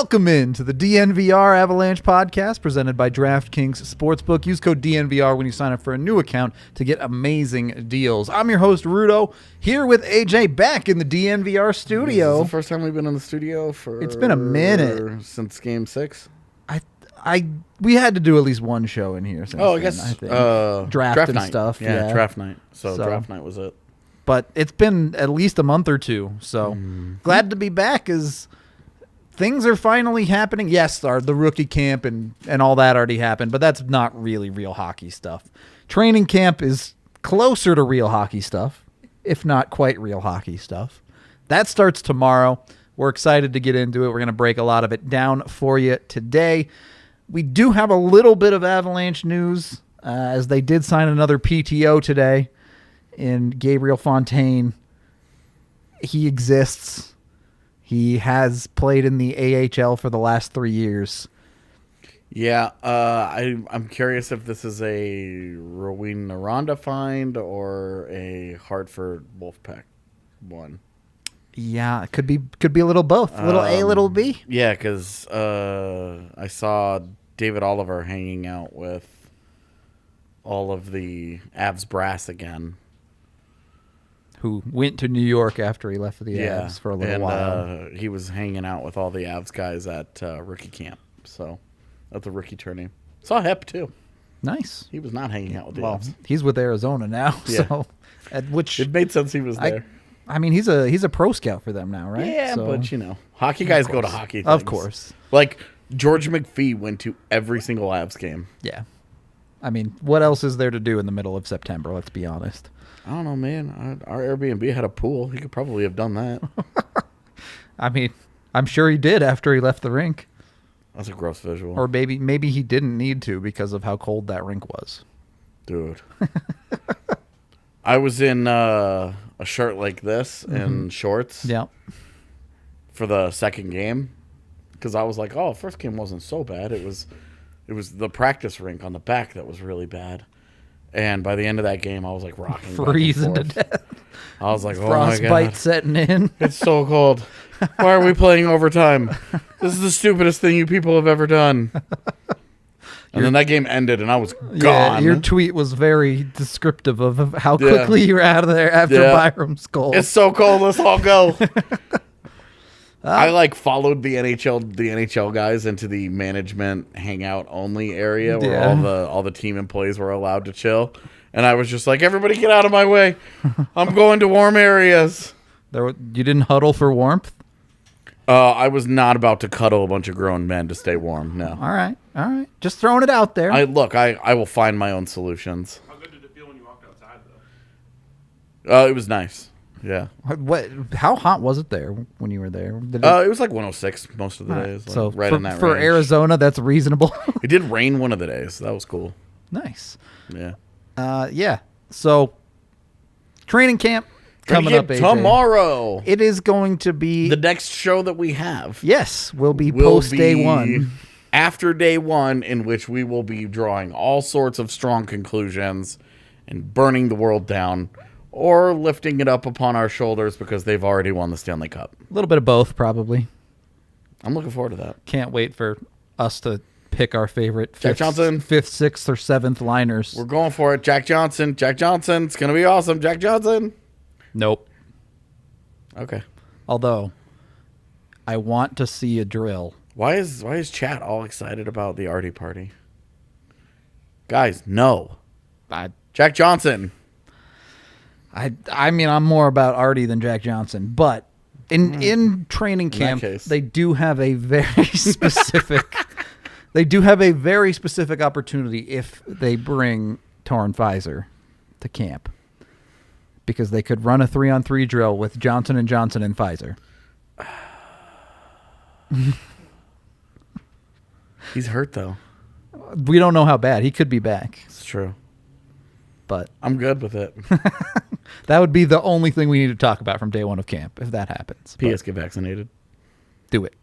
Welcome in to the DNVR Avalanche podcast presented by DraftKings Sportsbook. Use code DNVR when you sign up for a new account to get amazing deals. I'm your host, Rudo, here with AJ back in the DNVR studio. This is the first time we've been in the studio for... It's been a minute. Since Game 6? We had to do at least one show in here since I guess draft and night. stuff. Yeah, draft night. So draft night was it. But it's been at least a month or two, so glad to be back as things are finally happening. Yes, the rookie camp and all that already happened, but that's not really real hockey stuff. Training camp is closer to real hockey stuff, if not quite real hockey stuff. That starts tomorrow. We're excited to get into it. We're going to break a lot of it down for you today. We do have a little bit of Avalanche news, as they did sign another PTO today in Gabriel Fontaine. He exists. He has played in the AHL for the last 3 years. Yeah, I'm curious if this is a Rowena Ronda find or a Hartford Wolfpack one. Yeah, it could be a little both. A little A, little B. Yeah, because I saw David Oliver hanging out with all of the Avs brass again. Who went to New York after he left the Avs for a little while. He was hanging out with all the Avs guys at rookie camp, so at the rookie tourney. Saw Hep, too. Nice. He was not hanging out with the Avs. He's with Arizona now, so it made sense he was there. I mean, he's a pro scout for them now, right? Yeah, but hockey guys go to hockey things. Of course. Like, George McPhee went to every single Avs game. Yeah. I mean, what else is there to do in the middle of September, let's be honest? I don't know, man. Our Airbnb had a pool. He could probably have done that. I mean, I'm sure he did after he left the rink. That's a gross visual. Or maybe he didn't need to because of how cold that rink was. Dude. I was in a shirt like this and shorts for the second game because I was like, oh, first game wasn't so bad. It was the practice rink on the back that was really bad. And by the end of that game, I was like rocking, freezing to death. I was like, oh frostbite my God. Setting in. It's so cold. Why are we playing overtime? This is the stupidest thing you people have ever done. And then that game ended, and I was gone. Yeah, your tweet was very descriptive of how quickly you were out of there after Byram's goal. It's so cold. Let's all go. I followed the NHL guys into the management hangout only area where all the team employees were allowed to chill, and I was just like, everybody get out of my way. I'm going to warm areas. You didn't huddle for warmth? I was not about to cuddle a bunch of grown men to stay warm. No. All right. Just throwing it out there. I will find my own solutions. How good did it feel when you walked outside, though? It was nice. Yeah. How hot was it there when you were there? It was like 106 most of the days. So right in that for range. Arizona, that's reasonable. It did rain one of the days. So that was cool. Nice. Yeah. Yeah. So training camp coming up, AJ. Tomorrow. It is going to be the next show that we have. Yes, will be post day one. After day one, in which we will be drawing all sorts of strong conclusions and burning the world down, or lifting it up upon our shoulders because they've already won the Stanley Cup. A little bit of both, probably. I'm looking forward to that. Can't wait for us to pick our favorite Jack Johnson, 5th, 6th, or 7th liners. We're going for it. Jack Johnson. It's going to be awesome. Jack Johnson. Nope. Okay. Although, I want to see a drill. Why is chat all excited about the Artie party? Guys, no. Jack Johnson. I mean, I'm more about Artie than Jack Johnson, but in training camp, they do have a very specific opportunity if they bring Torrin Pfizer to camp, because they could run a 3-on-3 drill with Johnson and Johnson and Pfizer. He's hurt though. We don't know how bad. He could be back. It's true. But I'm good with it. That would be the only thing we need to talk about from day one of camp, if that happens. P.S. Get vaccinated. Do it.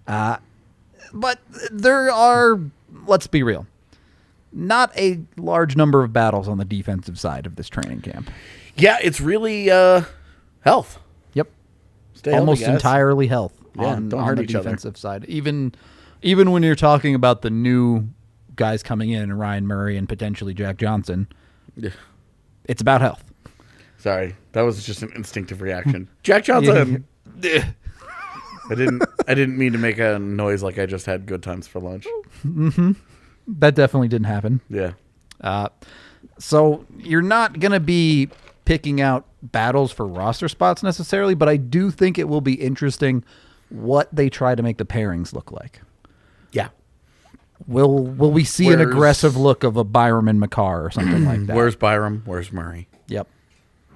But there are, let's be real, not a large number of battles on the defensive side of this training camp. Yeah, it's really health. Yep. Stay healthy, almost guys. entirely health on hurt the each other. defensive side. Even when you're talking about the new guys coming in, Ryan Murray and potentially Jack Johnson, it's about health. Sorry, that was just an instinctive reaction. Jack Johnson. I didn't mean to make a noise like I just had good times for lunch. Mm-hmm. That definitely didn't happen. Yeah. So you're not going to be picking out battles for roster spots necessarily, but I do think it will be interesting what they try to make the pairings look like. Yeah. Will we see an aggressive look of a Byram and Makar or something like that? Where's Byram? Where's Murray? Yep.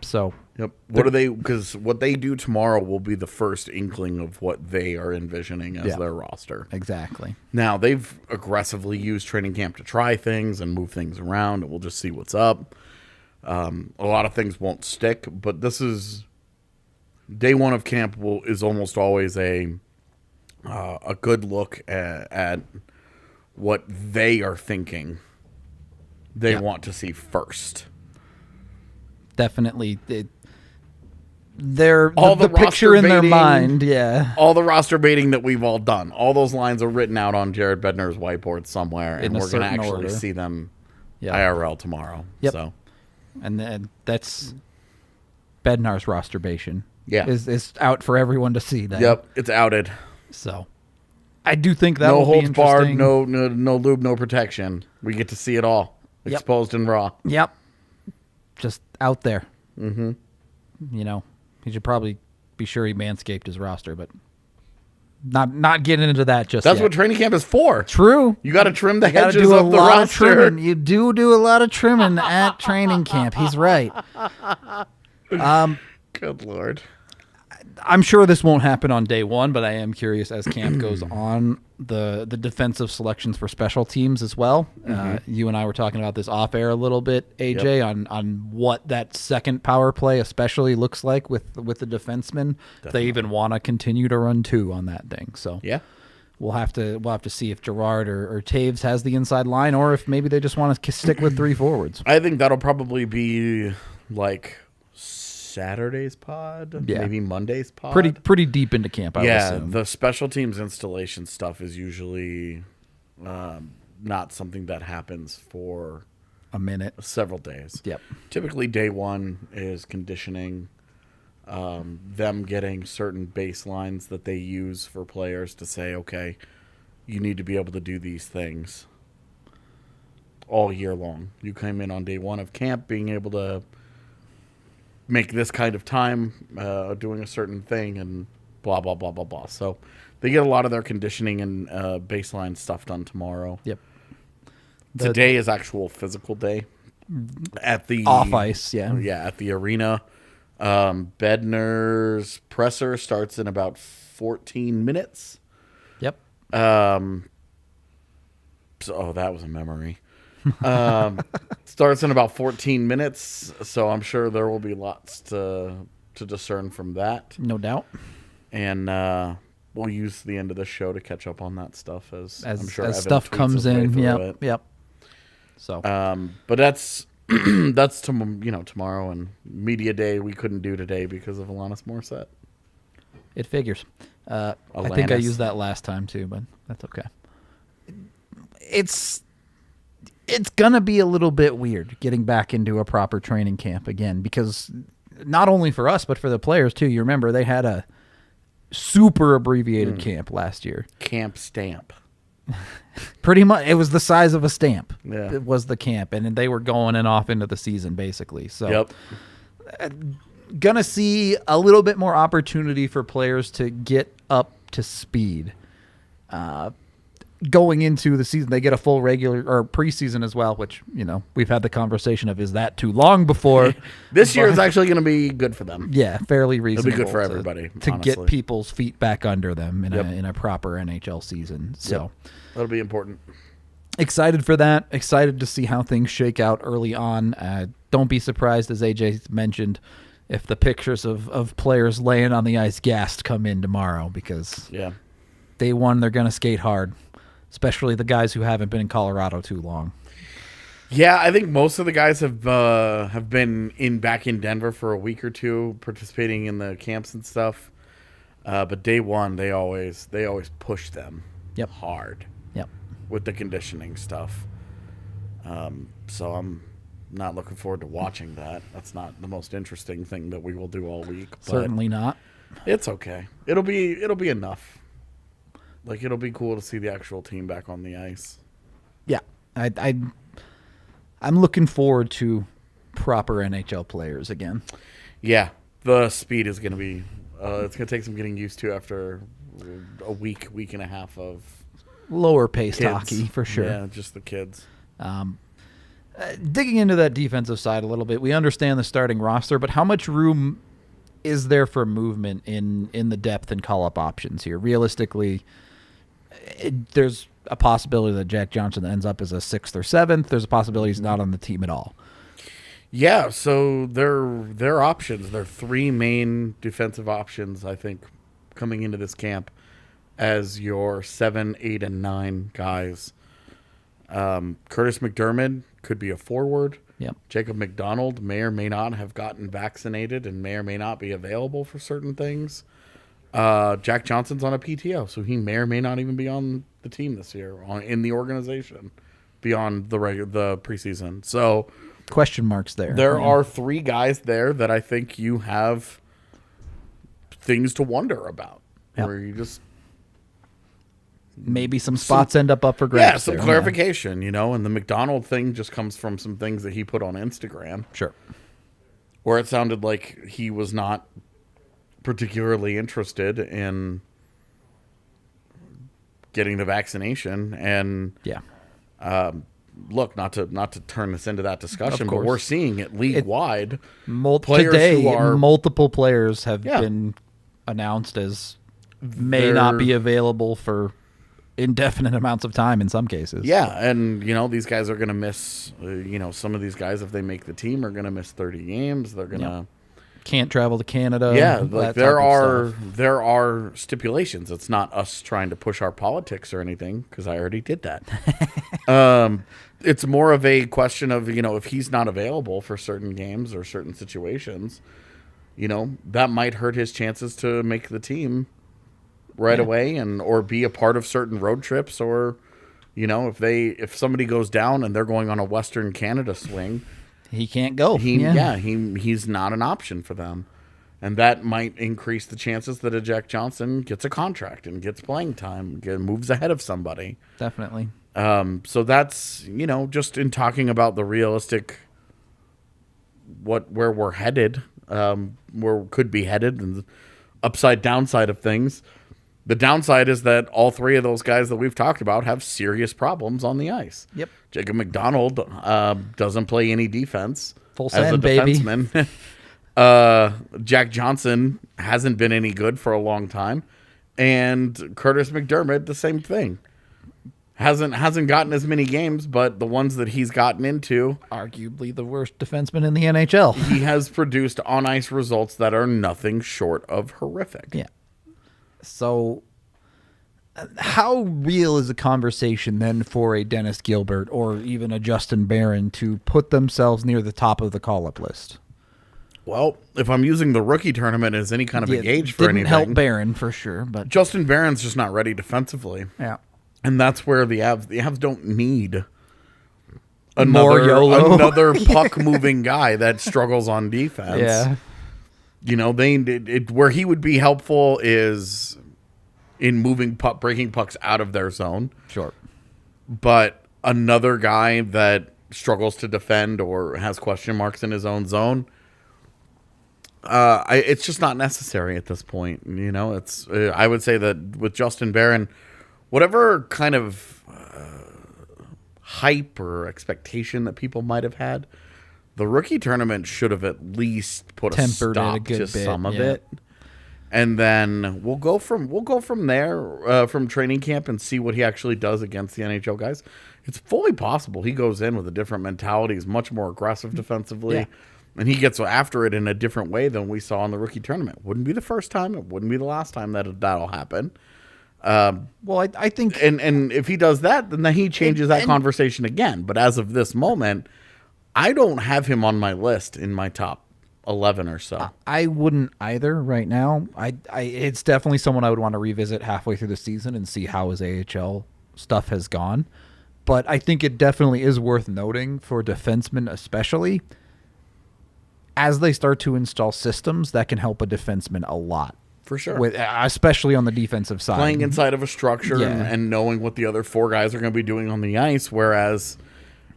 So. Yep. What are they? Because what they do tomorrow will be the first inkling of what they are envisioning as their roster. Exactly. Now they've aggressively used training camp to try things and move things around, and we'll just see what's up. A lot of things won't stick, but this is day one of camp. Is almost always a good look at what they are thinking they want to see first. Definitely. The picture in their mind, all the roster baiting that we've all done, all those lines are written out on Jared Bednar's whiteboard somewhere, and we're going to actually see them IRL tomorrow. Yep. So, and then that's Bednar's rosterbation. Yeah, is out for everyone to see. That. Yep, it's outed. So, I do think that no will be holds barred, interesting. no lube, no protection. We get to see it all exposed and raw. Yep, just out there. Mm-hmm. You know. He should probably be sure he manscaped his roster, but not getting into that just That's yet. what training camp is for. True. You got to trim the You gotta hedges do a of the lot of roster. trimming. You do a lot of trimming at training camp. He's right. Good Lord. I'm sure this won't happen on day one, but I am curious as camp goes on, the defensive selections for special teams as well. You and I were talking about this off air a little bit, AJ, on what that second power play especially looks like with the defensemen. If they even want to continue to run two on that thing. So yeah, we'll have to see if Gerard or Taves has the inside line, or if maybe they just want to stick with three forwards. I think that'll probably be like Saturday's pod, maybe Monday's pod. Pretty deep into camp, I would assume. The special teams installation stuff is usually not something that happens for a minute, several days. Yep. Typically, day one is conditioning, them getting certain baselines that they use for players to say, okay, you need to be able to do these things all year long. You come in on day one of camp being able to make this kind of time doing a certain thing and blah, blah, blah, blah, blah. So they get a lot of their conditioning and baseline stuff done tomorrow. Yep. Today is actual physical day at the off ice, at the arena. Bednar's presser starts in about 14 minutes. Yep. So that was a memory. Starts in about 14 minutes, so I'm sure there will be lots to discern from that. No doubt. And we'll use the end of the show to catch up on that stuff as I'm sure as Evan stuff tweets comes his way in. through it. Yep. So, but that's that's tomorrow and media day we couldn't do today because of Alanis Morissette. It figures. I think I used that last time too, but that's okay. It's gonna be a little bit weird getting back into a proper training camp again, because not only for us but for the players too. You remember they had a super abbreviated camp last year. Camp stamp. Pretty much, it was the size of a stamp. Yeah. It was the camp, and they were going and off into the season basically. So, gonna see a little bit more opportunity for players to get up to speed. Going into the season, they get a full regular or preseason as well, which, we've had the conversation of, is that too long before? This year is actually going to be good for them. Yeah, fairly reasonable. It'll be good for everybody to honestly. get people's feet back under them in a proper NHL season. So that'll be important. Excited for that. Excited to see how things shake out early on. Don't be surprised, as AJ mentioned, if the pictures of players laying on the ice gassed come in tomorrow, because day one they're going to skate hard. Especially the guys who haven't been in Colorado too long. Yeah, I think most of the guys have been back in Denver for a week or two, participating in the camps and stuff. But day one, they always push them hard with the conditioning stuff. So I'm not looking forward to watching that. That's not the most interesting thing that we will do all week. But Certainly not. It's okay. It'll be enough. Like, it'll be cool to see the actual team back on the ice. Yeah, I'm looking forward to proper NHL players again. Yeah, the speed is going to be. It's going to take some getting used to after a week and a half of lower paced kids. Hockey for sure. Yeah, just the kids. Digging into that defensive side a little bit, we understand the starting roster, but how much room is there for movement in the depth and call-up options here? Realistically, there's a possibility that Jack Johnson ends up as a 6th or 7th. There's a possibility he's not on the team at all. Yeah, so their options, their 3 main defensive options, I think, coming into this camp as your 7, 8, and 9 guys. Curtis McDermott could be a forward. Yep. Jacob McDonald may or may not have gotten vaccinated and may or may not be available for certain things. Jack Johnson's on a PTO, so he may or may not even be on the team this year in the organization beyond the preseason. So question marks there. There are 3 guys there that I think you have things to wonder about. Yep. Where you just maybe some spots end up for grabs. Yeah, some clarification, and the McDonald thing just comes from some things that he put on Instagram. Sure. Where it sounded like he was not particularly interested in getting the vaccination. And look, not to turn this into that discussion, but we're seeing it league-wide. Multiple players have been announced as may not be available for indefinite amounts of time in some cases. Yeah, and these guys are going to miss. Some of these guys, if they make the team, are going to miss 30 games. They're going to can't travel to Canada. Yeah, like there are stipulations. It's not us trying to push our politics or anything, because I already did that. It's more of a question of if he's not available for certain games or certain situations, that might hurt his chances to make the team right away or be a part of certain road trips, or if somebody goes down and they're going on a Western Canada swing, he can't go. He's not an option for them, and that might increase the chances that a Jack Johnson gets a contract and gets playing time, moves ahead of somebody. Definitely. So that's just in talking about the realistic where we're headed, where could be headed, and the upside downside of things. The downside is that all 3 of those guys that we've talked about have serious problems on the ice. Yep. Jacob McDonald doesn't play any defense full as a defenseman. Jack Johnson hasn't been any good for a long time, and Curtis McDermott the same thing. Hasn't gotten as many games, but the ones that he's gotten into, arguably the worst defenseman in the NHL. He has produced on ice results that are nothing short of horrific. Yeah. So how real is the conversation then for a Dennis Gilbert or even a Justin Barron to put themselves near the top of the call-up list? Well, if I'm using the rookie tournament as any kind of a gauge for anything, didn't help Barron for sure, but Justin Barron's just not ready defensively. Yeah, and that's where the Avs don't need another puck-moving guy that struggles on defense. Yeah. Where he would be helpful is in breaking pucks out of their zone. Sure. But another guy that struggles to defend or has question marks in his own zone, it's just not necessary at this point. I would say that with Justin Barron, whatever kind of hype or expectation that people might have had, the rookie tournament should have at least put a stop to some of it, and then we'll go from there, from training camp, and see what he actually does against the NHL guys. It's fully possible he goes in with a different mentality, is much more aggressive defensively, and he gets after it in a different way than we saw in the rookie tournament. Wouldn't be the first time, it wouldn't be the last time that'll happen. Well, I think, and if he does that, then he changes that conversation again. But as of this moment, I don't have him on my list in my top 11 or so. I wouldn't either right now. It's definitely someone I would want to revisit halfway through the season and see how his AHL stuff has gone. But I think it definitely is worth noting for defensemen especially, as they start to install systems that can help a defenseman a lot. For sure. Especially on the defensive side. Playing inside of a structure and knowing what the other 4 guys are going to be doing on the ice, whereas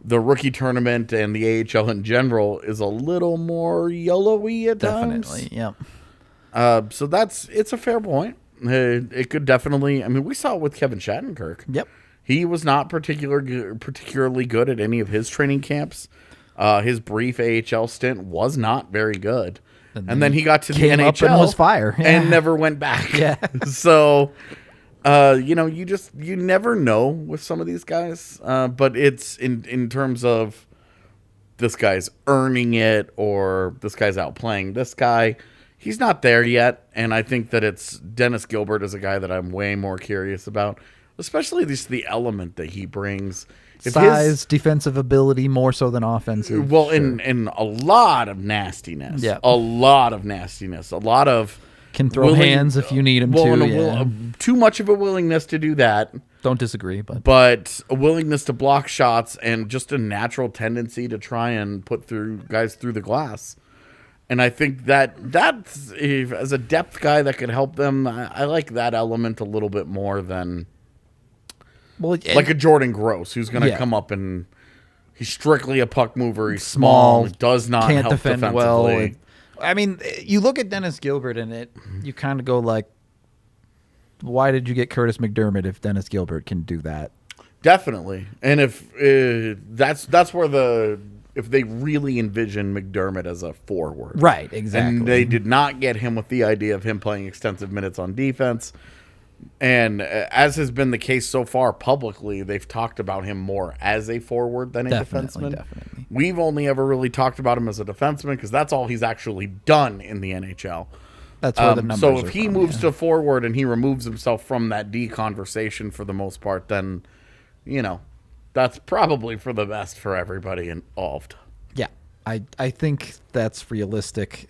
the rookie tournament and the AHL in general is a little more yellowy at times. Definitely, yeah. So it's a fair point. It could definitely, I mean, we saw it with Kevin Shattenkirk. Yep. He was not particularly good at any of his training camps. His brief AHL stint was not very good. And then he got to the NHL up and was fire. Yeah. And never went back. Yeah. So, you never know with some of these guys. But it's in terms of this guy's earning it or this guy's outplaying this guy. He's not there yet. And I think that it's Dennis Gilbert is a guy that I'm way more curious about, especially the element that he brings. Size, defensive ability, more so than offensive. Well, sure. in a lot of nastiness. Yeah. A lot of nastiness. A lot of... Can throw hands if you need him to. Too much of a willingness to do that. Don't disagree. But a willingness to block shots and just a natural tendency to try and put guys through the glass. And I think that's as a depth guy that could help them, I like that element a little bit more than... like a Jordan Gross, who's going to come up and he's strictly a puck mover. He's small, does not can't help defend defensively. well. I mean, you look at Dennis Gilbert and you kind of go like, why did you get Curtis McDermott if Dennis Gilbert can do that? Definitely. And if that's where if they really envision McDermott as a forward. Right, exactly. And they did not get him with the idea of him playing extensive minutes on defense. And as has been the case so far publicly, they've talked about him more as a forward than a defenseman. Definitely. We've only ever really talked about him as a defenseman because that's all he's actually done in the NHL. That's where the numbers So are if he from, moves to forward and he removes himself from that D conversation for the most part, then, that's probably for the best for everybody involved. Yeah, I think that's realistic.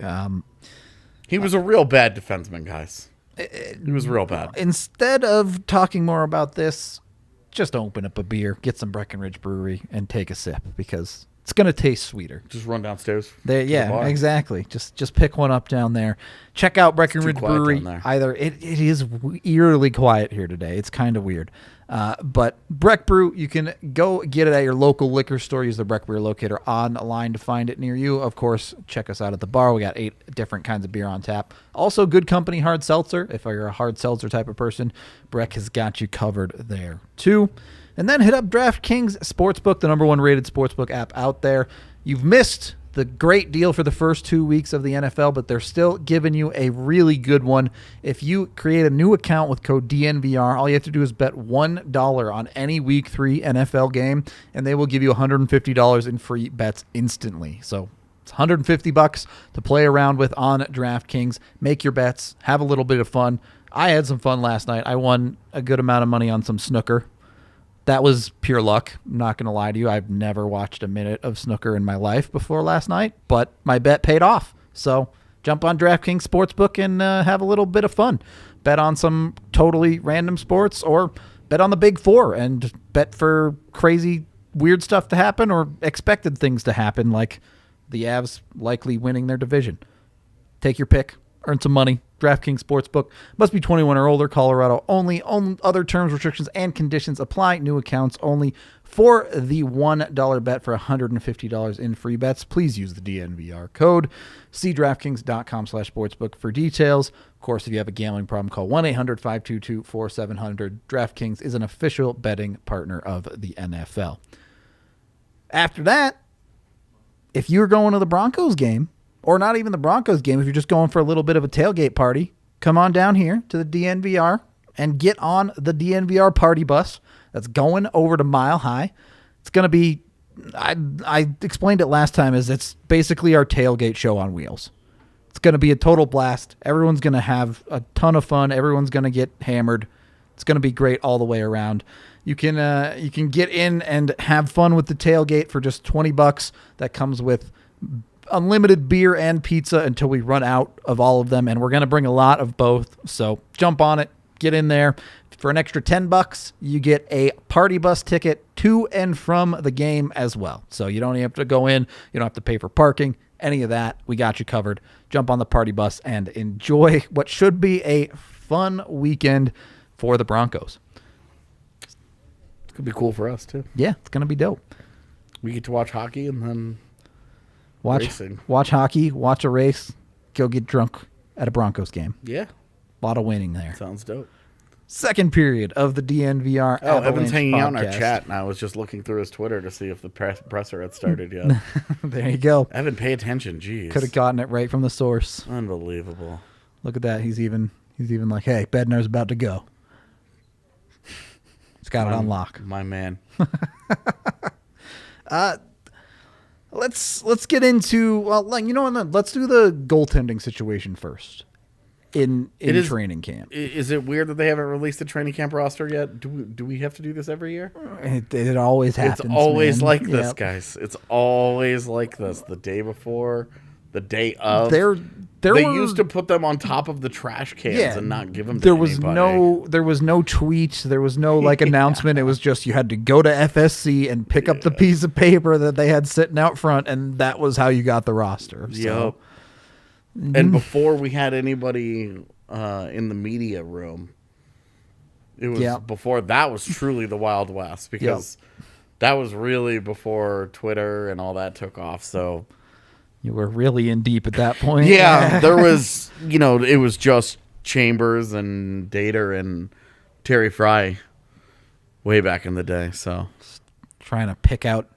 He was a real bad defenseman, guys. He was real bad. Instead of talking more about this, just open up a beer, get some Breckenridge Brewery, and take a sip because it's going to taste sweeter. Just run downstairs. Yeah, exactly. Just pick one up down there. Check out Breckenridge Brewery. It is eerily quiet here today. It's kind of weird. But Breck Brew, you can go get it at your local liquor store. Use the Breck Beer Locator online to find it near you. Of course, check us out at the bar. We got 8 different kinds of beer on tap. Also, Good Company Hard Seltzer. If you're a hard seltzer type of person, Breck has got you covered there too. And then hit up DraftKings Sportsbook, the #1 rated sportsbook app out there. You've missed the great deal for the first 2 weeks of the NFL, but they're still giving you a really good one. If you create a new account with code DNVR, all you have to do is bet $1 on any Week 3 NFL game, and they will give you $150 in free bets instantly. So it's $150 to play around with on DraftKings. Make your bets. Have a little bit of fun. I had some fun last night. I won a good amount of money on some snooker. That was pure luck. I'm not going to lie to you. I've never watched a minute of snooker in my life before last night, but my bet paid off. So jump on DraftKings Sportsbook and have a little bit of fun. Bet on some totally random sports or bet on the Big Four and bet for crazy, weird stuff to happen or expected things to happen, like the Avs likely winning their division. Take your pick. Earn some money. DraftKings Sportsbook. Must be 21 or older. Colorado only. Other terms, restrictions, and conditions apply. New accounts only. For the $1 bet for $150 in free bets, please use the DNVR code. See DraftKings.com/sportsbook for details. Of course, if you have a gambling problem, call 1-800-522-4700. DraftKings is an official betting partner of the NFL. After that, if you're going to the Broncos game, or not even the Broncos game, if you're just going for a little bit of a tailgate party, come on down here to the DNVR and get on the DNVR party bus that's going over to Mile High. It's going to be, I explained it last time, is it's basically our tailgate show on wheels. It's going to be a total blast. Everyone's going to have a ton of fun. Everyone's going to get hammered. It's going to be great all the way around. You can get in and have fun with the tailgate for just $20. That comes with unlimited beer and pizza until we run out of all of them, and we're going to bring a lot of both. So jump on it, get in there. For an extra $10, you get a party bus ticket to and from the game as well. So you don't even have to go in. You don't have to pay for parking, any of that. We got you covered. Jump on the party bus and enjoy what should be a fun weekend for the Broncos. It's going to be cool for us, too. Yeah, it's going to be dope. We get to watch hockey and then racing. Watch hockey, watch a race, go get drunk at a Broncos game. Yeah. A lot of winning there. Sounds dope. Second period of the DNVR Avalanche Evan's hanging out in our podcast. chat, and I was just looking through his Twitter to see if the presser had started yet. There you go. Evan, pay attention. Jeez. Could have gotten it right from the source. Unbelievable. Look at that. He's even like, hey, Bednar's about to go. He's got it on lock. My man. Let's get into, well, you know what? Let's do the goaltending situation first. In training camp. Is it weird that they haven't released the training camp roster yet? Do we have to do this every year? It always happens. It's always man. like this, guys. It's always like this. The day before, the day of. They used to put them on top of the trash cans and not give them to anybody. There was no tweet. There was no announcement. It was just you had to go to FSC and pick up the piece of paper that they had sitting out front, and that was how you got the roster. So. Yep. And before we had anybody in the media room, it was before that was truly the Wild West, because that was really before Twitter and all that took off. So you were really in deep at that point. Yeah, there was, it was just Chambers and Dater and Terry Fry way back in the day. So trying to pick out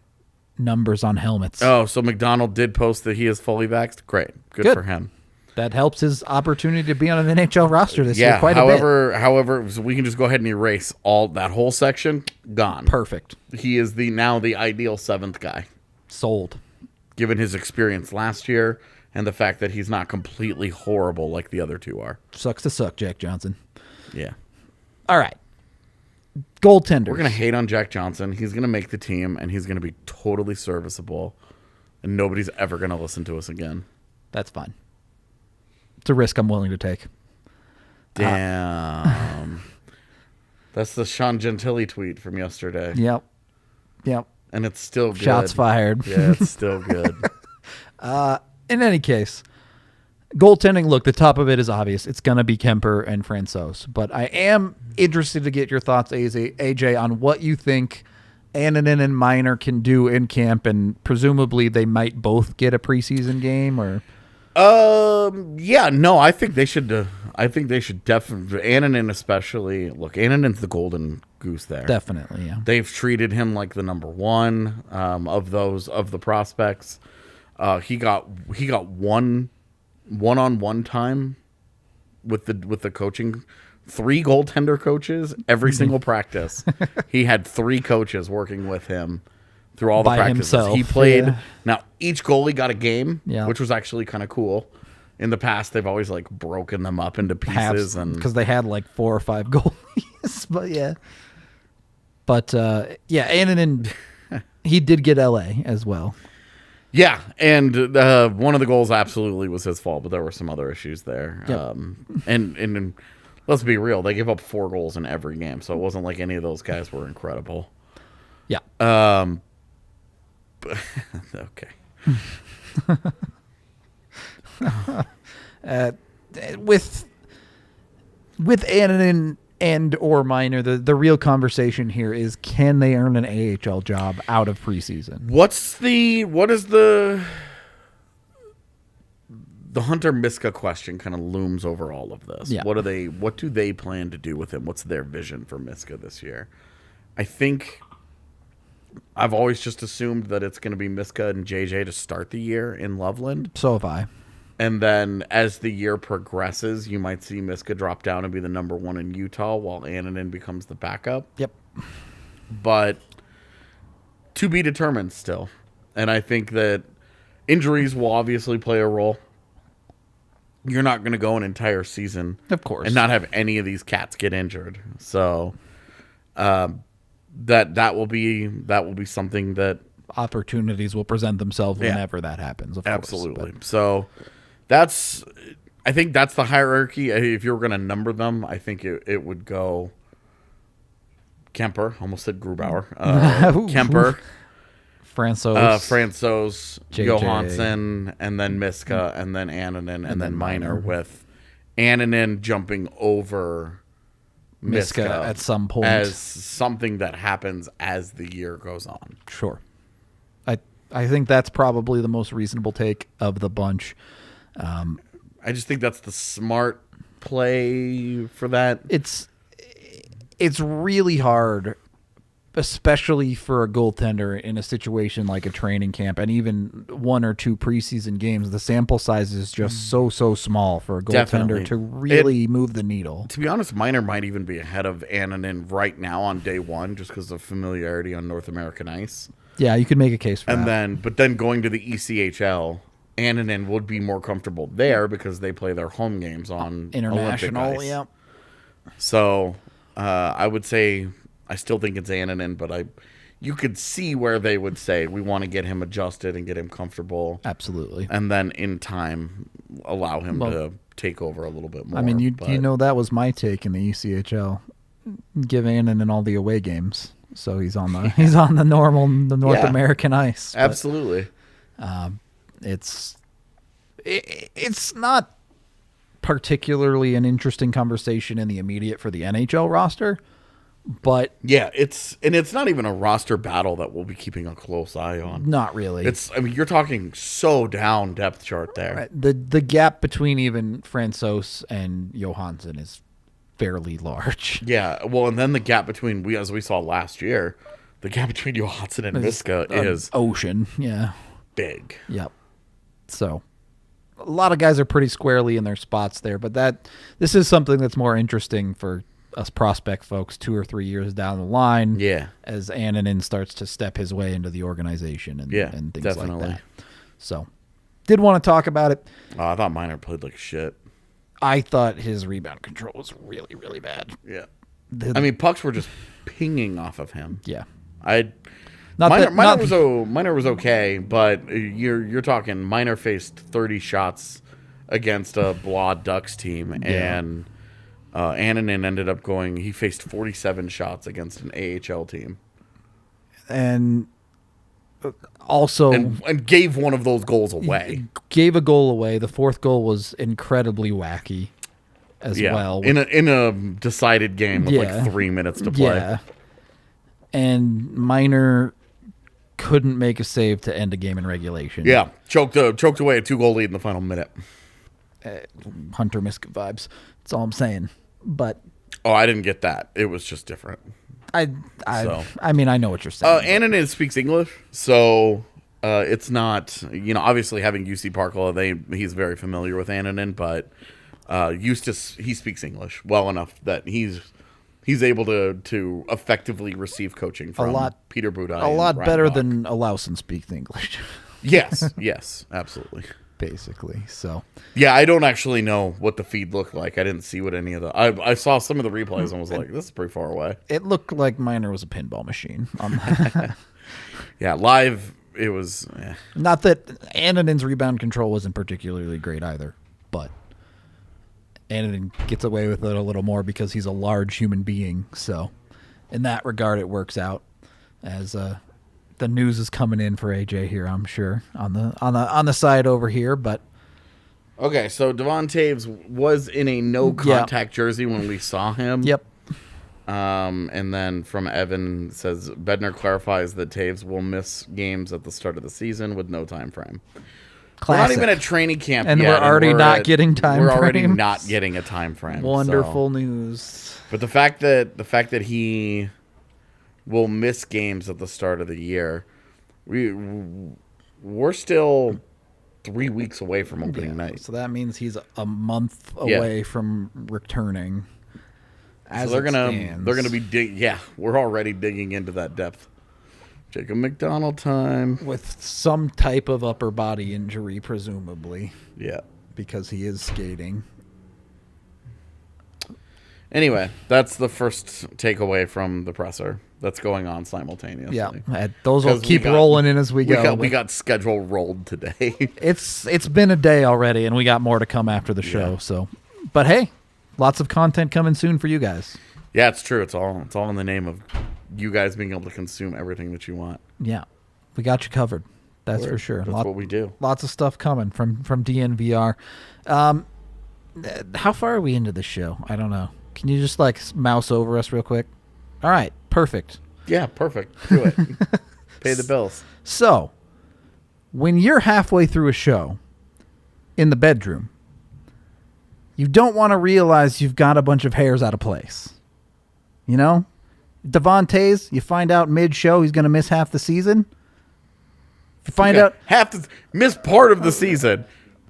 numbers on helmets. Oh, so McDonald did post that he is fully vaxxed. Great. Good for him. That helps his opportunity to be on an NHL roster this year quite a bit. However, so we can just go ahead and erase all that whole section. Gone. Perfect. He is now the ideal seventh guy. Sold. Given his experience last year and the fact that he's not completely horrible like the other two are. Sucks to suck, Jack Johnson. Yeah. All right. Goaltenders. We're going to hate on Jack Johnson. He's going to make the team, and he's going to be totally serviceable, and nobody's ever going to listen to us again. That's fine. It's a risk I'm willing to take. Damn. That's the Sean Gentili tweet from yesterday. Yep. And it's still good. Shots fired. Yeah, it's still good. In any case, goaltending, look, the top of it is obvious. It's going to be Kemper and Francouz. But I am interested to get your thoughts, AJ, on what you think Annunen and Minor can do in camp, and presumably they might both get a preseason game, or... I think they should. I think they should definitely. Annunen especially. Look, Annunen's the golden goose there. Definitely, yeah. They've treated him like the number one of the prospects. He got one-on-one time with the coaching. 3 goaltender coaches every single practice. He had 3 coaches working with him through all the practices. Himself. He played. Now, each goalie got a game, Yeah. which was actually kind of cool. In the past, they've always broken them up into pieces, because they had 4 or 5 goalies. But yeah. But Annunen, he did get LA as well. Yeah, and one of the goals absolutely was his fault, but there were some other issues there. Yep. And let's be real, they gave up 4 goals in every game, so it wasn't like any of those guys were incredible. Yeah. Okay. With Annunen and or Minor, the real conversation here is, can they earn an AHL job out of preseason? What is the Hunter Miska question kind of looms over all of this? Yeah. What do they plan to do with him? What's their vision for Miska this year? I think I've always just assumed that it's going to be Miska and JJ to start the year in Loveland. So have I. And then as the year progresses, you might see Miska drop down and be the number 1 in Utah while Annunen becomes the backup. Yep. But to be determined still. And I think that injuries will obviously play a role. You're not going to go an entire season, of course, and not have any of these cats get injured. So that will be something that opportunities will present themselves whenever that happens. Of Absolutely. Course, so I think that's the hierarchy. If you were going to number them, I think it would go Kemper. Almost said Grubauer. Kemper. Francouz, Johansson, and then Miska, and then Annunen, and then Minor, with Annunen jumping over Miska at some point as something that happens as the year goes on. Sure. I think that's probably the most reasonable take of the bunch. I just think that's the smart play for that. It's really hard, especially for a goaltender in a situation like a training camp and even 1 or 2 preseason games. The sample size is just so small for a goaltender to really move the needle. To be honest, Minor might even be ahead of Annunen right now on day 1 just because of familiarity on North American ice. Yeah, you could make a case for that. But then going to the ECHL, Annunen would be more comfortable there because they play their home games on international Olympic ice. Yeah. So I would say I still think it's Annunen, but you could see where they would say we want to get him adjusted and get him comfortable. Absolutely. And then in time allow him to take over a little bit more. I mean, you know that was my take in the ECHL. Give Annunen all the away games. So he's on the North American ice. But, absolutely. It's not particularly an interesting conversation in the immediate for the NHL roster, but it's not even a roster battle that we'll be keeping a close eye on. Not really. You're talking so down depth chart there. The gap between even Francouz and Johansson is fairly large. Yeah, well, and then the gap between as we saw last year, the gap between Johansson and Miska is ocean. Yeah, big. Yep. So a lot of guys are pretty squarely in their spots there, but this is something that's more interesting for us prospect folks 2 or 3 years down the line. Yeah, as Annunen starts to step his way into the organization and things definitely. like that. So, did want to talk about it. Oh, I thought Minor played like shit. I thought his rebound control was really, really bad. Yeah, I mean pucks were just pinging off of him. Yeah, Minor was okay, but you're talking Minor faced 30 shots against a Blah Ducks team, and Annunen ended up he faced 47 shots against an AHL team, and also and gave one of those goals away. Gave a goal away. The 4th goal was incredibly wacky as well. In a decided game with like 3 minutes to play. Yeah. And Minor couldn't make a save to end a game in regulation. Yeah, choked away a 2-goal lead in the final minute. Hunter Miska vibes. That's all I'm saying. But I didn't get that. It was just different. I mean, I know what you're saying. Annunen speaks English, so it's not, obviously having UC Parkla, he's very familiar with Annunen, but Eustace, he speaks English well enough that he's able to effectively receive coaching from Peter Budaj. A lot better than Alausen speaks English. Yes, absolutely. Basically, so. Yeah, I don't actually know what the feed looked like. I didn't see what any of I saw some of the replays and was like, this is pretty far away. It looked like Minor was a pinball machine. On that. Yeah, live, it was. Not that Annunen's rebound control wasn't particularly great either, but Annunen gets away with it a little more because he's a large human being. So, in that regard, it works out. As the news is coming in for AJ here, I'm sure on the side over here. But okay, so Devon Taves was in a no contact jersey when we saw him. Yep. And then from Evan says Bednar clarifies that Taves will miss games at the start of the season with no time frame. Classic. We're not even at training camp and yet, we're already not getting time frames. We're already not getting a time frame. Wonderful news. But the fact that he will miss games at the start of the year, we're still 3 weeks away from opening night. So that means he's a month away from returning. So they're gonna be we're already digging into that depth. Jacob McDonald time with some type of upper body injury, presumably. Yeah, because he is skating. Anyway, that's the first takeaway from the presser that's going on simultaneously. Yeah, those will keep rolling in as we go. We got schedule rolled today. It's been a day already, and we got more to come after the show. Yeah. So, but hey, lots of content coming soon for you guys. Yeah, it's true. It's all in the name of you guys being able to consume everything that you want. Yeah, we got you covered. That's for sure. That's what we do. Lots of stuff coming from DNVR. How far are we into the show? I don't know. Can you just mouse over us real quick? All right, perfect. Yeah, perfect. Do it. Pay the bills. So, when you're halfway through a show in the bedroom, you don't want to realize you've got a bunch of hairs out of place. You know? Devontae's, you find out mid-show he's going to miss half the season. You find out miss part of the season.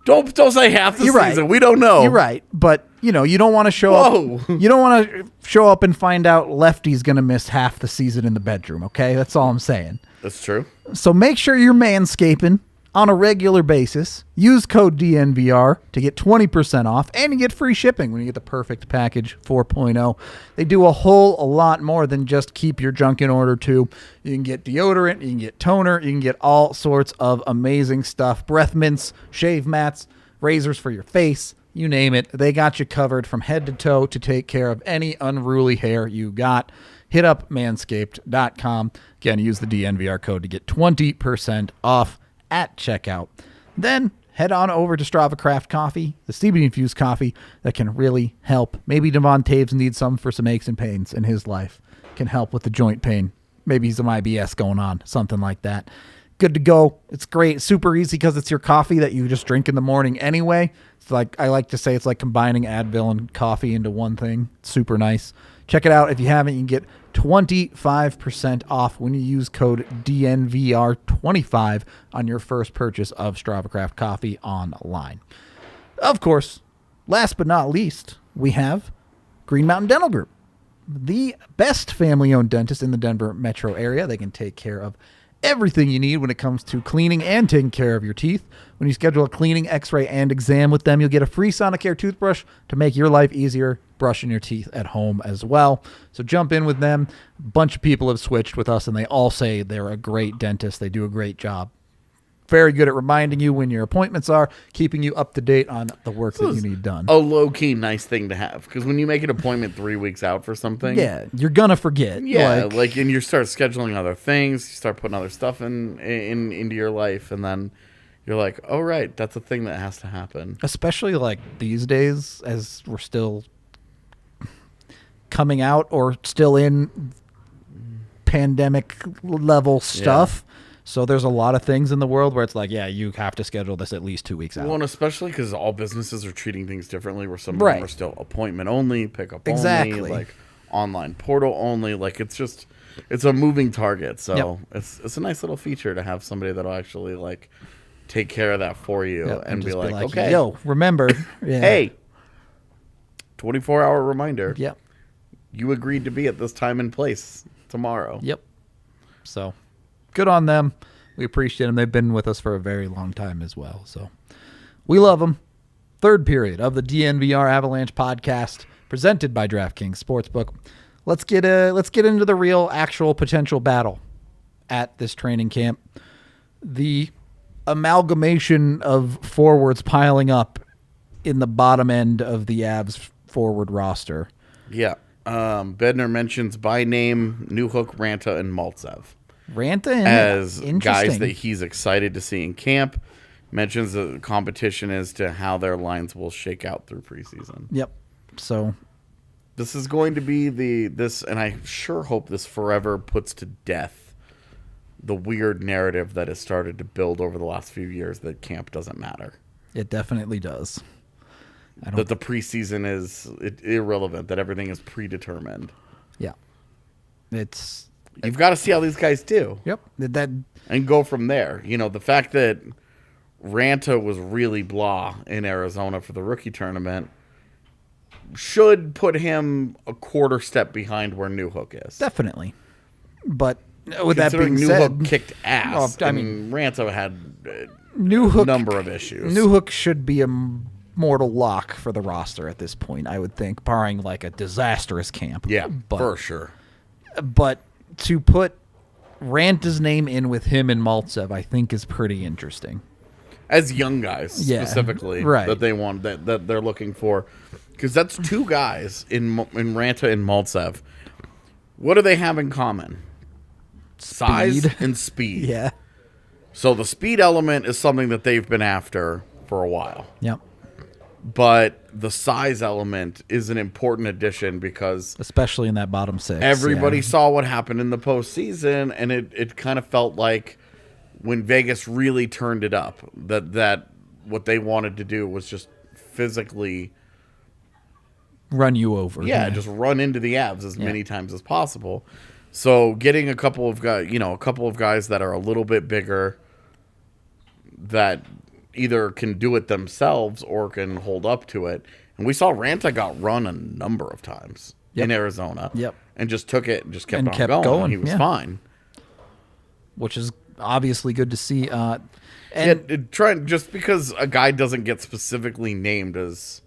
Don't say half the season. Right. We don't know. You're right, but you don't want to show up. You don't want to show up and find out Lefty's going to miss half the season in the bedroom. Okay, that's all I'm saying. That's true. So make sure you're manscaping on a regular basis. Use code DNVR to get 20% off, and you get free shipping when you get the Perfect Package 4.0. They do a lot more than just keep your junk in order too. You can get deodorant, you can get toner, you can get all sorts of amazing stuff. Breath mints, shave mats, razors for your face, you name it. They got you covered from head to toe to take care of any unruly hair you got. Hit up manscaped.com. Again, use the DNVR code to get 20% off at checkout. Then head on over to Strava Craft Coffee, the CBD-infused coffee that can really help. Maybe Devon Taves needs some for some aches and pains in his life. Can help with the joint pain. Maybe some IBS going on, something like that. Good to go. It's great. Super easy because it's your coffee that you just drink in the morning anyway. It's I like to say it's like combining Advil and coffee into one thing. It's super nice. Check it out. If you haven't, you can get 25% off when you use code DNVR25 on your first purchase of Strava Craft Coffee online. Of course, last but not least, we have Green Mountain Dental Group, the best family-owned dentist in the Denver metro area. They can take care of everything you need when it comes to cleaning and taking care of your teeth. When you schedule a cleaning, x-ray, and exam with them, you'll get a free Sonicare toothbrush to make your life easier brushing your teeth at home as well. So jump in with them. A bunch of people have switched with us, and they all say they're a great dentist. They do a great job. Very good at reminding you when your appointments are, keeping you up to date on the work that you need done. A low-key nice thing to have, because when you make an appointment 3 weeks out for something, yeah, you're gonna forget. Yeah, and you start scheduling other things, you start putting other stuff into your life, and then you're like, oh right, that's a thing that has to happen. Especially these days, as we're still coming out or still in pandemic level stuff. Yeah. So there's a lot of things in the world where it's you have to schedule this at least 2 weeks out. Well, and especially because all businesses are treating things differently, where some of them are still appointment only, pickup only, online portal only. It's a moving target. So it's a nice little feature to have somebody that'll actually take care of that for you and be like, okay, yo, remember, hey, 24-hour reminder. Yep. You agreed to be at this time and place tomorrow. Yep. So good on them. We appreciate them. They've been with us for a very long time as well. So we love them. Third period of the DNVR Avalanche podcast presented by DraftKings Sportsbook. Let's get into the real actual potential battle at this training camp. The amalgamation of forwards piling up in the bottom end of the Avs forward roster. Yeah. Bednar mentions by name Newhook, Ranta, and Maltsev. Ranta as guys that he's excited to see in camp. Mentions the competition as to how their lines will shake out through preseason. Yep. So this is going to be and I sure hope this forever puts to death the weird narrative that has started to build over the last few years that camp doesn't matter. It definitely does. That the preseason is irrelevant, that everything is predetermined. Yeah. You've got to see how these guys do. Yep. And go from there. The fact that Ranta was really blah in Arizona for the rookie tournament should put him a quarter step behind where Newhook is. Definitely. But with that being said, Newhook kicked ass. Ranta had a number of issues. Newhook should be mortal lock for the roster at this point, I would think, barring like a disastrous camp. Yeah, for sure. But to put Ranta's name in with him and Maltsev, I think is pretty interesting. As young guys, specifically, right. that they want, that they're looking for. Because that's two guys in Ranta and Maltsev. What do they have in common? Size and speed. Yeah. So the speed element is something that they've been after for a while. Yep. But the size element is an important addition because... especially in that bottom six. Everybody saw what happened in the postseason, and it kind of felt like when Vegas really turned it up, that what they wanted to do was just physically... run you over. Yeah, just run into the Avs as many times as possible. So getting a couple of guys that are a little bit bigger that either can do it themselves or can hold up to it. And we saw Ranta got run a number of times in Arizona. Yep. And just took it and just kept going. He was fine. Which is obviously good to see. Just because a guy doesn't get specifically named as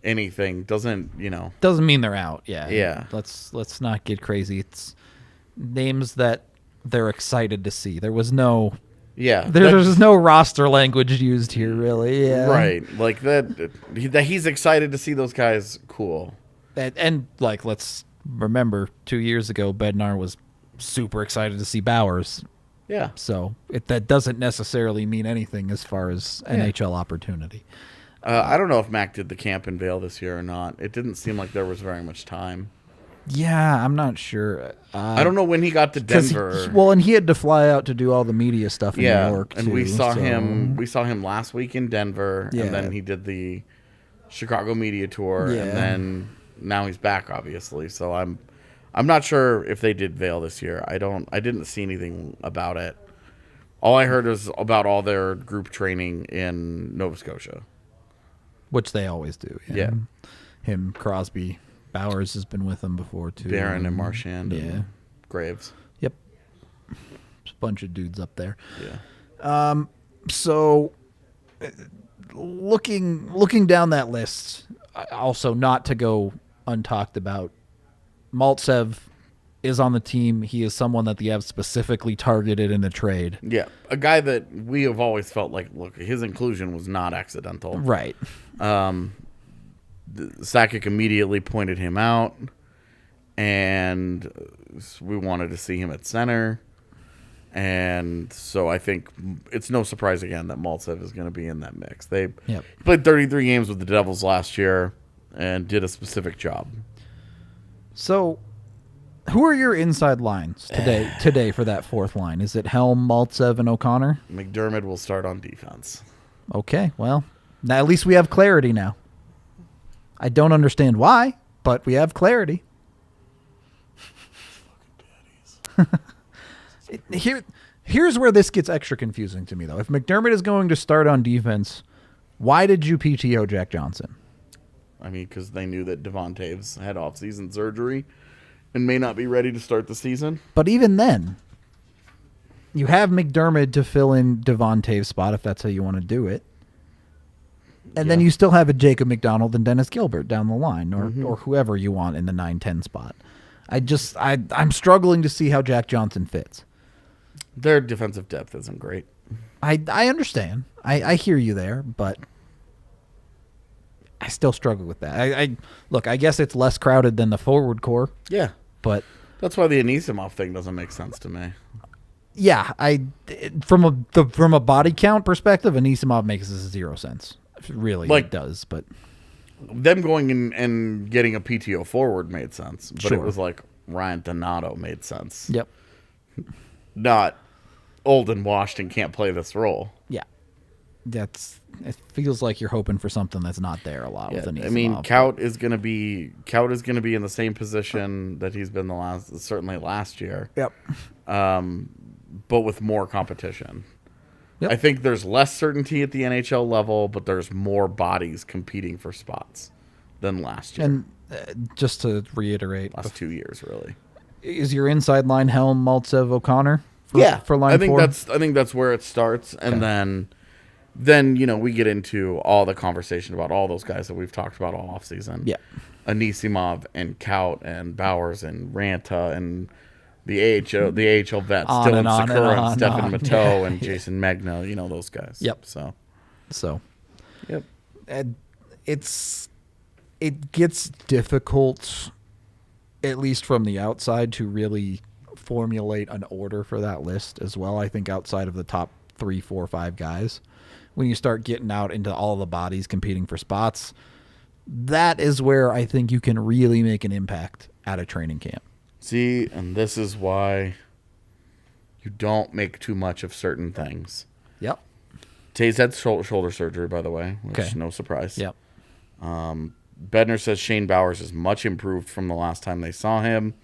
anything doesn't mean they're out. Yeah. Let's not get crazy. It's names that they're excited to see. There was no there's no roster language used here, really. Yeah. Right. Like that he's excited to see those guys. Cool. And like, let's remember 2 years ago, Bednar was super excited to see Bowers. Yeah. So that doesn't necessarily mean anything as far as NHL opportunity. I don't know if Mac did the camp in Vail this year or not. It didn't seem like there was very much time. Yeah, I'm not sure. I don't know when he got to Denver. And he had to fly out to do all the media stuff in New York, too. And we saw him last week in Denver, and then he did the Chicago media tour, and then now he's back, obviously. So I'm not sure if they did Vail this year. I didn't see anything about it. All I heard was about all their group training in Nova Scotia. Which they always do. Yeah. Him, Crosby, Bowers has been with them before, too. Barron and Marchand and Graves. Yep. There's a bunch of dudes up there. Yeah. So, looking down that list, also not to go untalked about, Maltsev is on the team. He is someone that the Avs specifically targeted in a trade. Yeah, a guy that we have always felt like, look, his inclusion was not accidental. Right. Sakic immediately pointed him out, and we wanted to see him at center. And so I think it's no surprise again that Maltsev is going to be in that mix. They played 33 games with the Devils last year and did a specific job. So, who are your inside lines today for that fourth line? Is it Helm, Maltsev, and O'Connor? McDermott will start on defense. Okay, well, now at least we have clarity now. I don't understand why, but we have clarity. Here's where this gets extra confusing to me, though. If McDermott is going to start on defense, why did you PTO Jack Johnson? I mean, because they knew that Devon Toews had off-season surgery and may not be ready to start the season. But even then, you have McDermott to fill in Devon Toews' spot if that's how you want to do it. And then you still have a Jacob McDonald and Dennis Gilbert down the line, or whoever you want in the 9-10 spot. I'm struggling to see how Jack Johnson fits. Their defensive depth isn't great. I understand. I hear you there, but I still struggle with that. Look, I guess it's less crowded than the forward core. Yeah. But that's why the Anisimov thing doesn't make sense to me. Yeah, from a body count perspective, Anisimov makes 0 sense. Really, it does. But them going in and getting a PTO forward made sense. But it was like Ryan Donato made sense. Yep. Not old and washed and can't play this role. Yeah. It feels like you're hoping for something that's not there a lot with Anisimov. I mean, Kaut is going to be in the same position that he's been certainly last year. Yep. But with more competition. Yep. I think there's less certainty at the NHL level, but there's more bodies competing for spots than last year. And just to reiterate, last 2 years really. Is your inside line Helm, Maltsev, O'Connor? For line I think 4? I think that's where it starts, and then then, we get into all the conversation about all those guys that we've talked about all offseason. Yeah. Anisimov and Kaut and Bowers and Ranta and the AHL vets, Dylan Sakura and Stefan Matteau and Jason Magna, those guys. Yep. So. Yep. It gets difficult, at least from the outside, to really formulate an order for that list as well. I think outside of the top 3, 4, 5 guys, when you start getting out into all the bodies competing for spots, that is where I think you can really make an impact at a training camp. See, and this is why you don't make too much of certain things. Yep. Taze had shoulder surgery, by the way, which is no surprise. Yep. Bednar says Shane Bowers is much improved from the last time they saw him.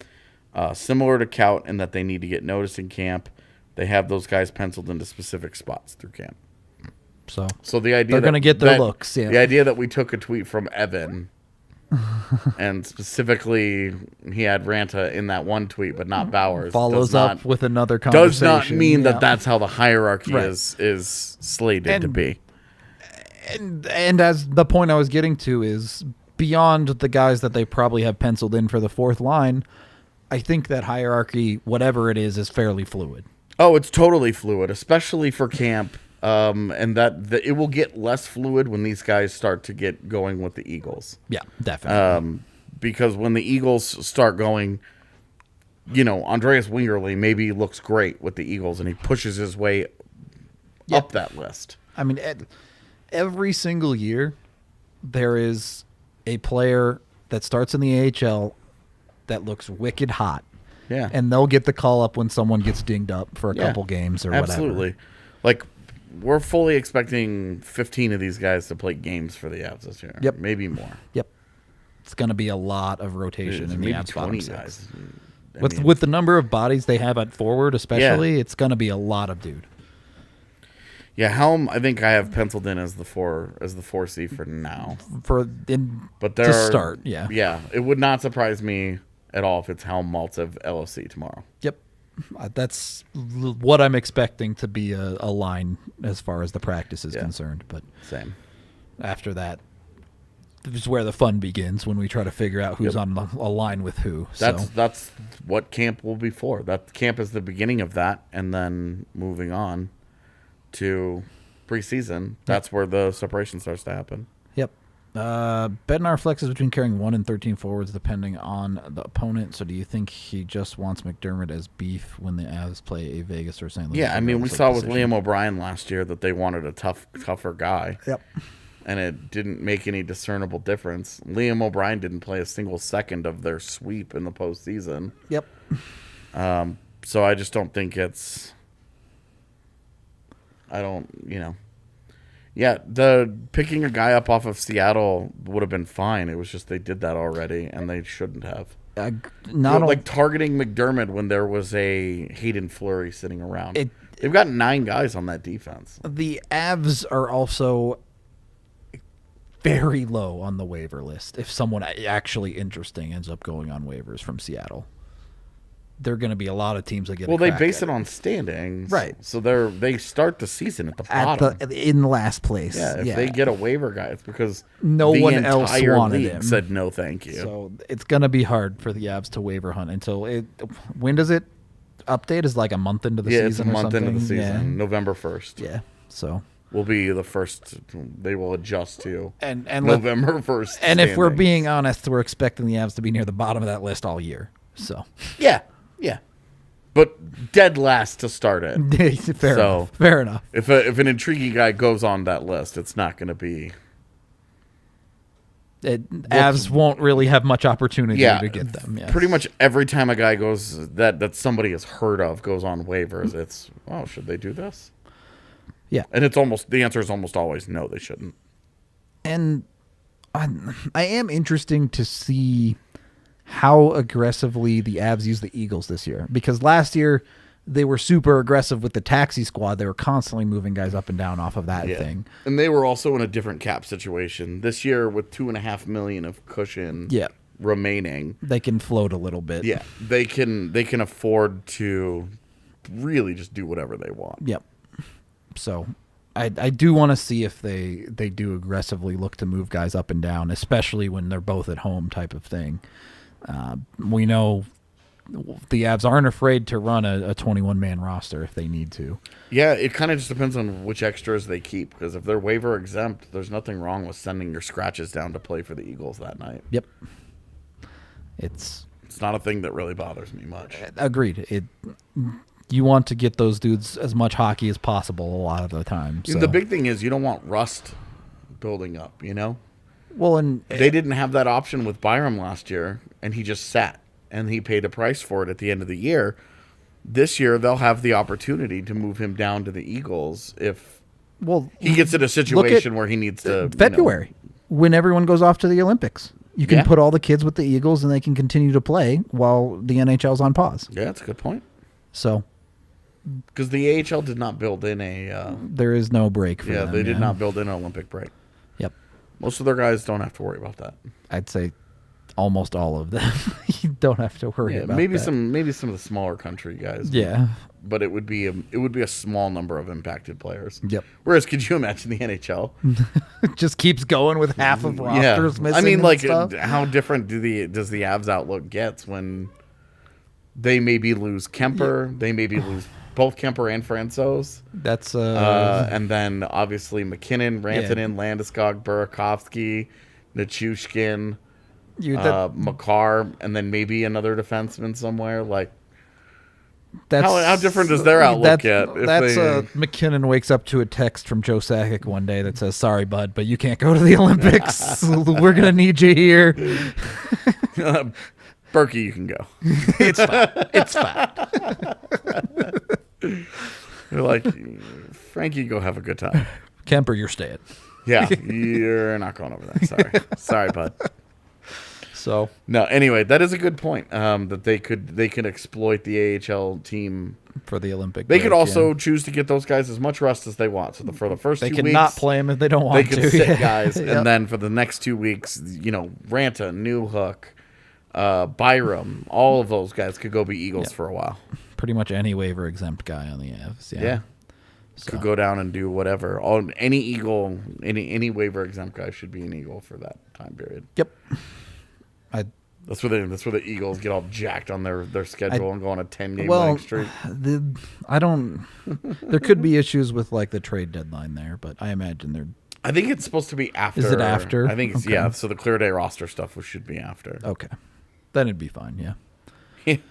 Similar to Kaut in that they need to get noticed in camp. They have those guys penciled into specific spots through camp. So the idea they're going to get their looks. Yeah. The idea that we took a tweet from Evan and specifically he had Ranta in that one tweet, but not Bowers. Follows up with another conversation. Does not mean that that's how the hierarchy is slated to be. And as the point I was getting to is beyond the guys that they probably have penciled in for the fourth line, I think that hierarchy, whatever it is fairly fluid. Oh, it's totally fluid, especially for camp. And that it will get less fluid when these guys start to get going with the Eagles. Yeah, definitely. Because when the Eagles start going, Andreas Wingerly maybe looks great with the Eagles, and he pushes his way up that list. I mean, every single year, there is a player that starts in the AHL that looks wicked hot. Yeah. And they'll get the call up when someone gets dinged up for a couple games or whatever. Absolutely. Like, we're fully expecting 15 of these guys to play games for the Avs this year. Yep. Maybe more. Yep. It's going to be a lot of rotation in the Avs 20 bottom guys. six. With the number of bodies they have at forward especially, it's going to be a lot of dude. Yeah, Helm, I think I have penciled in as the 4C for now. To start, yeah. Yeah, it would not surprise me at all if it's Helm, Maltsev, LOC tomorrow. Yep. That's what I'm expecting to be a line as far as the practice is concerned. But same. After that, this is where the fun begins when we try to figure out who's on a line with who. That's what camp will be for. That camp is the beginning of that, and then moving on to preseason, that's where the separation starts to happen. Yep. Bednar flexes between carrying 1 and 13 forwards depending on the opponent. So do you think he just wants McDermott as beef when the Avs play a Vegas or St. Louis? Yeah, I mean, we saw with Liam O'Brien last year that they wanted a tougher guy. Yep. And it didn't make any discernible difference. Liam O'Brien didn't play a single second of their sweep in the postseason. Yep. So I just don't think it's... Yeah, the picking a guy up off of Seattle would have been fine. It was just they did that already, and they shouldn't have. Targeting McDermott when there was a Hayden Fleury sitting around. They've got 9 guys on that defense. The Avs are also very low on the waiver list. If someone actually interesting ends up going on waivers from Seattle, there are going to be a lot of teams that get. Well, they base it on standings, right? So they start the season at the bottom, in last place. Yeah, if they get a waiver guy, it's because no one else wanted him. Said no, thank you. So it's going to be hard for the Avs to waiver hunt until it. When does it update? Is like a month into the season? Yeah, it's a month into the season, yeah. November 1st. Yeah, so will be the first. They will adjust to and November 1st. And if we're being honest, we're expecting the Avs to be near the bottom of that list all year. So yeah. But dead last to start it. Fair enough. If an intriguing guy goes on that list, it's not going to be. Avs won't really have much opportunity to get them. Yes. Pretty much every time a guy goes that somebody has heard of goes on waivers, it's should they do this? Yeah, and the answer is almost always no, they shouldn't. And I am interesting to see how aggressively the Avs use the Eagles this year, because last year they were super aggressive with the taxi squad. They were constantly moving guys up and down off of that thing. And they were also in a different cap situation this year with $2.5 million of cushion remaining. They can float a little bit. Yeah, they can afford to really just do whatever they want. Yep. So I do want to see if they do aggressively look to move guys up and down, especially when they're both at home type of thing. We know the Avs aren't afraid to run a 21-man roster if they need to. Yeah, it kind of just depends on which extras they keep, because if they're waiver exempt, there's nothing wrong with sending your scratches down to play for the Eagles that night. Yep. It's not a thing that really bothers me much. Agreed. You want to get those dudes as much hockey as possible a lot of the time. So. The big thing is you don't want rust building up, you know? Well, and they didn't have that option with Byram last year, and he just sat, and he paid a price for it at the end of the year. This year, they'll have the opportunity to move him down to the Eagles if he gets in a situation where he needs to. February, when everyone goes off to the Olympics. You can put all the kids with the Eagles, and they can continue to play while the NHL's on pause. Yeah, that's a good point. So, because the AHL did not build in a... there is no break for them. They did not build in an Olympic break. Yep. Most of their guys don't have to worry about that. I'd say almost all of them. You don't have to worry about maybe that. Maybe some of the smaller country guys. Yeah. But it would be a small number of impacted players. Yep. Whereas, could you imagine the NHL? It just keeps going with half of rosters missing. I mean, like, stuff. how different does the Avs outlook get when they maybe lose Kemper, they maybe lose both Kemper and Francouz. That's and then obviously McKinnon, Rantanen, Landeskog, Burakovsky, Nichushkin, Makar, and then maybe another defenseman somewhere. Like, how different does their outlook get? McKinnon wakes up to a text from Joe Sakic one day that says, "Sorry, bud, but you can't go to the Olympics. We're gonna need you here." Berkey, you can go. It's fine. It's fine. They're like, Frankie, go have a good time. Kemper, you're staying. Yeah, you're not going over there. Sorry, bud. So no. Anyway, that is a good point. That they could exploit the AHL team for the Olympic. They could also choose to get those guys as much rest as they want. So for the first 2 weeks, they can not play them if they don't want to. They could sit guys, and then for the next 2 weeks, Ranta, Newhook, Byram, all of those guys could go be Eagles for a while. Pretty much any waiver exempt guy on the Avs. Yeah. Could go down and do whatever. Any Eagle, any waiver exempt guy should be an Eagle for that time period. Yep. That's where the Eagles get all jacked on their schedule and go on a 10-game winning streak. There could be issues with like the trade deadline there, but I imagine I think it's supposed to be after. Is it after? I think it's So the clear day roster stuff should be after. Okay, then it'd be fine. Yeah.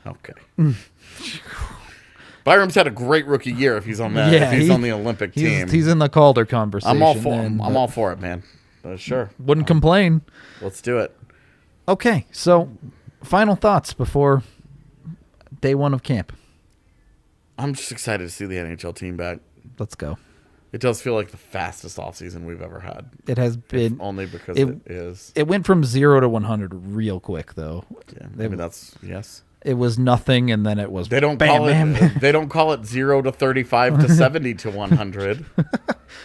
Okay. Byram's had a great rookie year if he's on that. If he's on the Olympic team, he's in the Calder conversation. I'm all for him. I'm all for it, man. Sure. Wouldn't complain. Let's do it. Okay, so final thoughts before day one of camp. I'm just excited to see the NHL team back. Let's go. It does feel like the fastest offseason we've ever had. It has been. Only because it is. It went from 0 to 100 real quick, though. Yeah, I mean, that's, yes. It was nothing, and then it was They don't call it 0 to 35 to 70 to 100.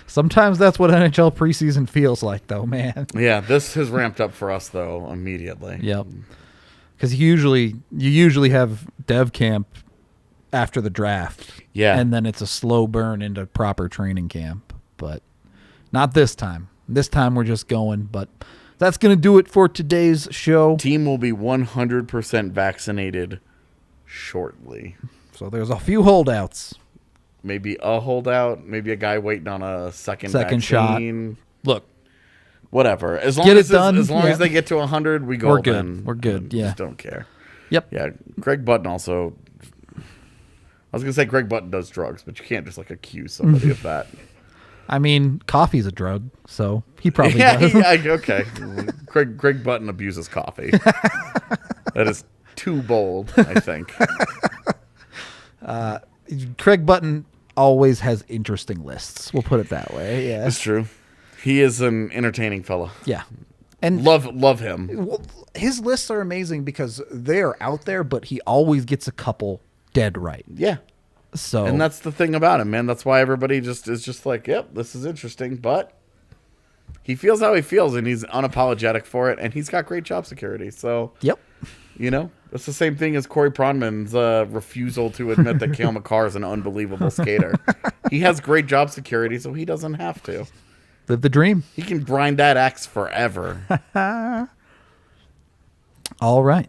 Sometimes that's what NHL preseason feels like, though, man. Yeah, this has ramped up for us, though, immediately. Yep. Because you usually have dev camp after the draft. Yeah. And then it's a slow burn into proper training camp. But not this time. This time we're just going. But that's going to do it for today's show. Team will be 100% vaccinated shortly. So there's a few holdouts. Maybe a holdout. Maybe a guy waiting on a second shot. Look. Whatever. As long as they get to 100, we go. We're good. We're good. Yeah. Just don't care. Yep. Yeah. Greg Button also. I was gonna say Greg Button does drugs, but you can't just like accuse somebody of that. I mean, coffee's a drug, so he probably does. Okay. Greg Button abuses coffee. That is too bold, I think. Craig Button always has interesting lists. We'll put it that way. Yeah, it's true. He is an entertaining fella. Yeah, and love him. Well, his lists are amazing because they are out there, but he always gets a couple dead right. Yeah. So, and that's the thing about him, man. That's why everybody is just like, yep, this is interesting. But he feels how he feels, and he's unapologetic for it, and he's got great job security. So, yep. You know, it's the same thing as Corey Pronman's refusal to admit that Cale Makar is an unbelievable skater. He has great job security, so he doesn't have to. Live the dream. He can grind that axe forever. All right.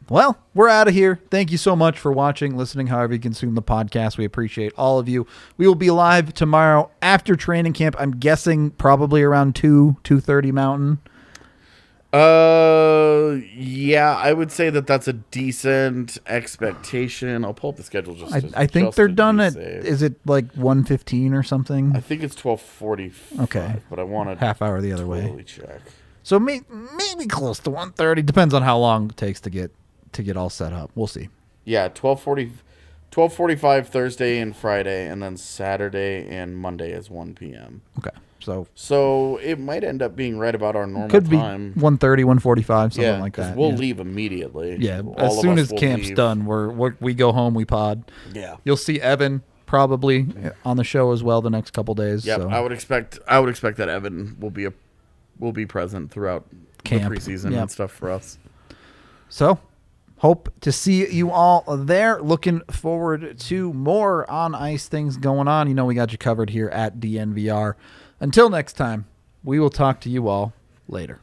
Well, we're out of here. Thank you so much for watching, listening, however you consume the podcast. We appreciate all of you. We will be live tomorrow after training camp. I'm guessing probably around 2:30 Mountain. Yeah, I would say that's a decent expectation. I'll pull up the schedule I think they're done at, is it like 1:15 or something? I think it's 12:45. Okay. But I want to half hour the other way. Check. So maybe close to 1:30. Depends on how long it takes to get all set up. We'll see. Yeah, 12:45 Thursday and Friday, and then Saturday and Monday is 1 p.m. Okay. So it might end up being right about our normal could be time. 1:30, 1:45, something like that. We'll leave immediately. Yeah, All as soon as camp's leave. done, we go home, we pod. Yeah. You'll see Evan probably on the show as well the next couple days. Yeah, so. I would expect that Evan will be present throughout camp. the preseason and stuff for us. So, hope to see you all there. Looking forward to more on ice things going on. You know we got you covered here at DNVR. Until next time, we will talk to you all later.